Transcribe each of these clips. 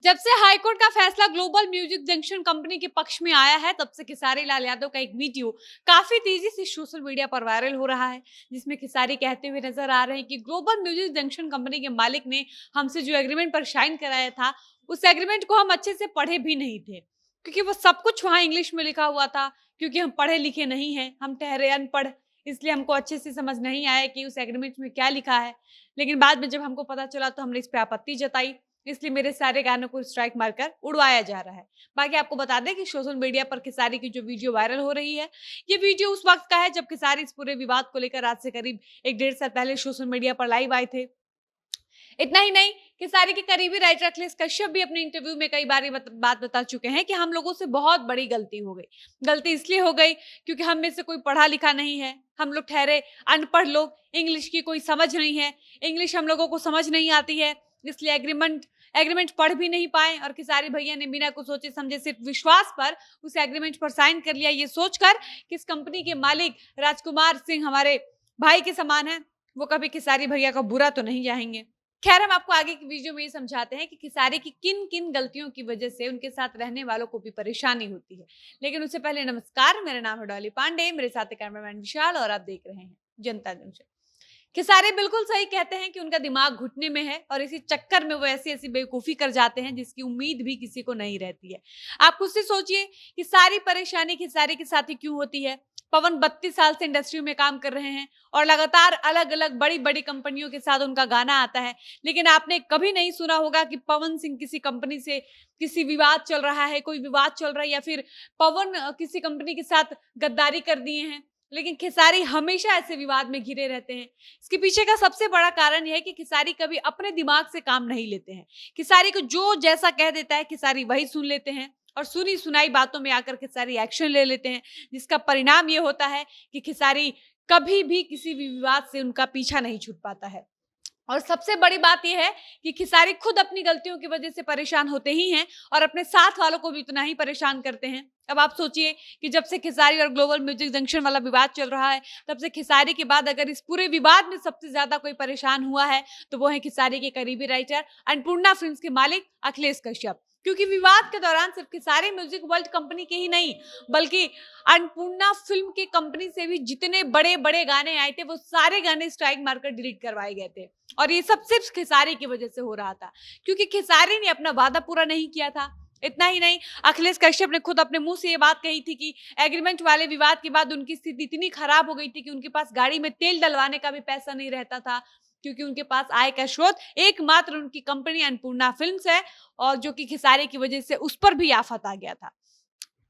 जब से हाईकोर्ट का फैसला ग्लोबल म्यूजिक जंक्शन कंपनी के पक्ष में आया है, तब से खेसारी लाल यादव का एक वीडियो काफी तेजी से सोशल मीडिया पर वायरल हो रहा है, जिसमें खेसारी कहते हुए नजर आ रहे हैं कि ग्लोबल म्यूजिक जंक्शन कंपनी के मालिक ने हमसे जो एग्रीमेंट पर साइन कराया था, उस एग्रीमेंट को हम अच्छे से पढ़े भी नहीं थे, क्योंकि वो सब कुछ वहां इंग्लिश में लिखा हुआ था। क्योंकि हम पढ़े लिखे नहीं हैं, हम ठहरे अनपढ़, इसलिए हमको अच्छे से समझ नहीं आया कि उस एग्रीमेंट में क्या लिखा है। लेकिन बाद में जब हमको पता चला तो हमने इस पे आपत्ति जताई, इसलिए मेरे सारे गानों को स्ट्राइक मारकर उड़वाया जा रहा है। बाकी आपको बता दें कि सोशल मीडिया पर खेसारी की जो वीडियो वायरल हो रही है, ये वीडियो उस वक्त का है जब खेसारी इस पूरे विवाद को लेकर आज से करीब 1 डेढ़ साल पहले सोशल मीडिया पर लाइव आए थे। इतना ही नहीं, खेसारी के करीबी राइटर अखिलेश कश्यप भी अपने इंटरव्यू में कई बार बात बता चुके हैं कि हम लोगों से बहुत बड़ी गलती हो गई। गलती इसलिए हो गई क्योंकि हम में से कोई पढ़ा लिखा नहीं है, हम लोग ठहरे अनपढ़ लोग, इंग्लिश की कोई समझ नहीं है, इंग्लिश हम लोगों को समझ नहीं आती है, इसलिए एग्रीमेंट एग्रीमेंट पढ़ भी नहीं पाए। और खेसारी भैया ने बिना कुछ सोचे समझे सिर्फ विश्वास पर उस एग्रीमेंट पर साइन कर लिया, ये सोचकर कि इस कंपनी के मालिक राजकुमार सिंह हमारे भाई के समान है, वो कभी खेसारी भैया का बुरा तो नहीं चाहेंगे। खैर, हम आपको आगे की वीडियो में ये समझाते हैं कि खेसारी की किन किन गलतियों की वजह से उनके साथ रहने वालों को भी परेशानी होती है। लेकिन उससे पहले नमस्कार, मेरा नाम है डॉली पांडे, मेरे साथ कैमरामैन विशाल और आप देख रहे हैं जनता जंक्शन। खेसारी बिल्कुल सही कहते हैं कि उनका दिमाग घुटने में है और इसी चक्कर में वो ऐसी ऐसी बेवकूफी कर जाते हैं जिसकी उम्मीद भी किसी को नहीं रहती है। आप खुद से सोचिए कि सारी परेशानी खेसारी के साथ ही क्यों होती है। पवन 32 साल से इंडस्ट्री में काम कर रहे हैं और लगातार अलग अलग बड़ी बड़ी कंपनियों के साथ उनका गाना आता है, लेकिन आपने कभी नहीं सुना होगा कि पवन सिंह किसी कंपनी से किसी विवाद चल रहा है, कोई विवाद चल रहा है, या फिर पवन किसी कंपनी के साथ गद्दारी कर दिए हैं। लेकिन खेसारी हमेशा ऐसे विवाद में घिरे रहते हैं। इसके पीछे का सबसे बड़ा कारण यह है कि खेसारी कभी अपने दिमाग से काम नहीं लेते हैं। खेसारी को जो जैसा कह देता है खेसारी वही सुन लेते हैं और सुनी सुनाई बातों में आकर खेसारी एक्शन ले लेते हैं, जिसका परिणाम ये होता है कि खेसारी कभी भी किसी भी विवाद से उनका पीछा नहीं छूट पाता है। और सबसे बड़ी बात यह है कि खेसारी खुद अपनी गलतियों की वजह से परेशान होते ही हैं और अपने साथ वालों को भी उतना ही परेशान करते हैं। अब आप सोचिए कि जब से खेसारी और ग्लोबल म्यूजिक जंक्शन वाला विवाद चल रहा है, तब से खेसारी के बाद अगर इस पूरे विवाद में सबसे ज्यादा कोई परेशान हुआ है तो वो है खेसारी के करीबी राइटर अन्नपूर्णा फिल्म्स के मालिक अखिलेश कश्यप। क्योंकि विवाद के दौरान सिर्फ खेसारी म्यूजिक वर्ल्ड कंपनी के ही नहीं, बल्कि अन्नपूर्णा फिल्म की कंपनी से भी जितने बड़े बड़े गाने आए थे वो सारे गाने स्ट्राइक मारकर डिलीट करवाए गए थे। और ये सब सिर्फ खेसारी की वजह से हो रहा था, क्योंकि खेसारी ने अपना वादा पूरा नहीं किया था। इतना ही नहीं, अखिलेश कश्यप ने खुद अपने मुंह से ये बात कही थी कि एग्रीमेंट वाले विवाद के बाद उनकी स्थिति इतनी खराब हो गई थी कि उनके पास गाड़ी में तेल डलवाने का भी पैसा नहीं रहता था, क्योंकि उनके पास आय का स्रोत एकमात्र उनकी कंपनी अन्नपूर्णा फिल्म्स है, और जो कि खेसारी की वजह से उस पर भी आफत आ गया था।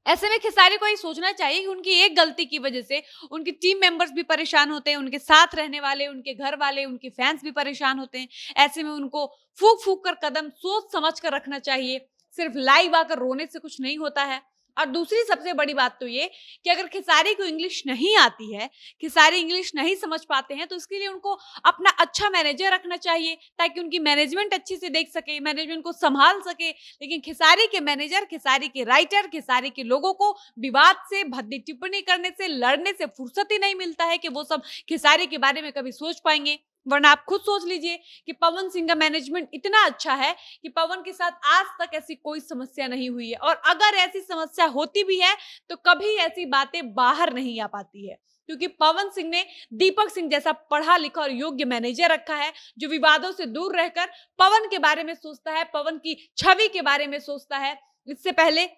ऐसे में खेसारी को ये सोचना चाहिए कि उनकी एक गलती की वजह से उनकी टीम मेंबर्स भी परेशान होते हैं, उनके साथ रहने वाले, उनके घर वाले, उनके फैंस भी परेशान होते हैं। ऐसे में उनको फूक फूक कर कदम सोच समझ कर रखना चाहिए। सिर्फ लाइव आकर रोने से कुछ नहीं होता है। और दूसरी सबसे बड़ी बात तो ये कि अगर खेसारी को इंग्लिश नहीं आती है, खेसारी इंग्लिश नहीं समझ पाते हैं, तो इसके लिए उनको अपना अच्छा मैनेजर रखना चाहिए ताकि उनकी मैनेजमेंट अच्छे से देख सके, मैनेजमेंट को संभाल सके। लेकिन खेसारी के मैनेजर, खेसारी के राइटर, खेसारी के लोगों को विवाद से, भद्दी टिप्पणी करने से, लड़ने से फुर्सत ही नहीं मिलता है कि वो सब खेसारी के बारे में कभी सोच पाएंगे। वरना आप खुद सोच लीजिए कि पवन सिंह का मैनेजमेंट इतना अच्छा है कि पवन के साथ आज तक ऐसी कोई समस्या नहीं हुई है, और अगर ऐसी समस्या होती भी है तो कभी ऐसी बातें बाहर नहीं आ पाती है, क्योंकि पवन सिंह ने दीपक सिंह जैसा पढ़ा लिखा और योग्य मैनेजर रखा है, जो विवादों से दूर रहकर पवन के बारे में सोचता है, पवन की छवि के बारे में सोचता है। इससे पहले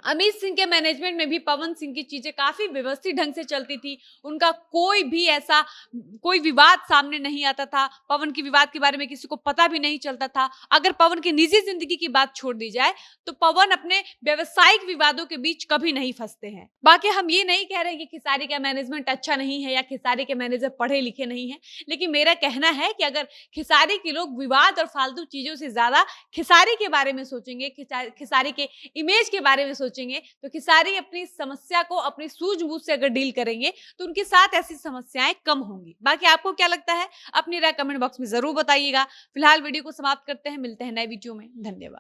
अमित सिंह के मैनेजमेंट में भी पवन सिंह की चीजें काफी व्यवस्थित ढंग से चलती थी। उनका कोई भी ऐसा कोई विवाद सामने नहीं आता था, पवन की विवाद के बारे में किसी को पता भी नहीं चलता था। अगर पवन की निजी जिंदगी की बात छोड़ दी जाए तो पवन अपने व्यवसायिक विवादों के बीच कभी नहीं फंसते हैं। बाकी हम ये नहीं कह रहे कि खेसारी का मैनेजमेंट अच्छा नहीं है या खेसारी के मैनेजर पढ़े लिखे नहीं है, लेकिन मेरा कहना है कि अगर खेसारी के लोग विवाद और फालतू चीजों से ज्यादा खेसारी के बारे में सोचेंगे, खेसारी के इमेज के बारे में सोचेंगे, तो खेसारी अपनी समस्या को अपनी सूझबूझ से अगर डील करेंगे तो उनके साथ ऐसी समस्याएं कम होंगी। बाकी आपको क्या लगता है, अपनी राय कमेंट बॉक्स में जरूर बताइएगा। फिलहाल वीडियो को समाप्त करते हैं, मिलते हैं नए वीडियो में। धन्यवाद।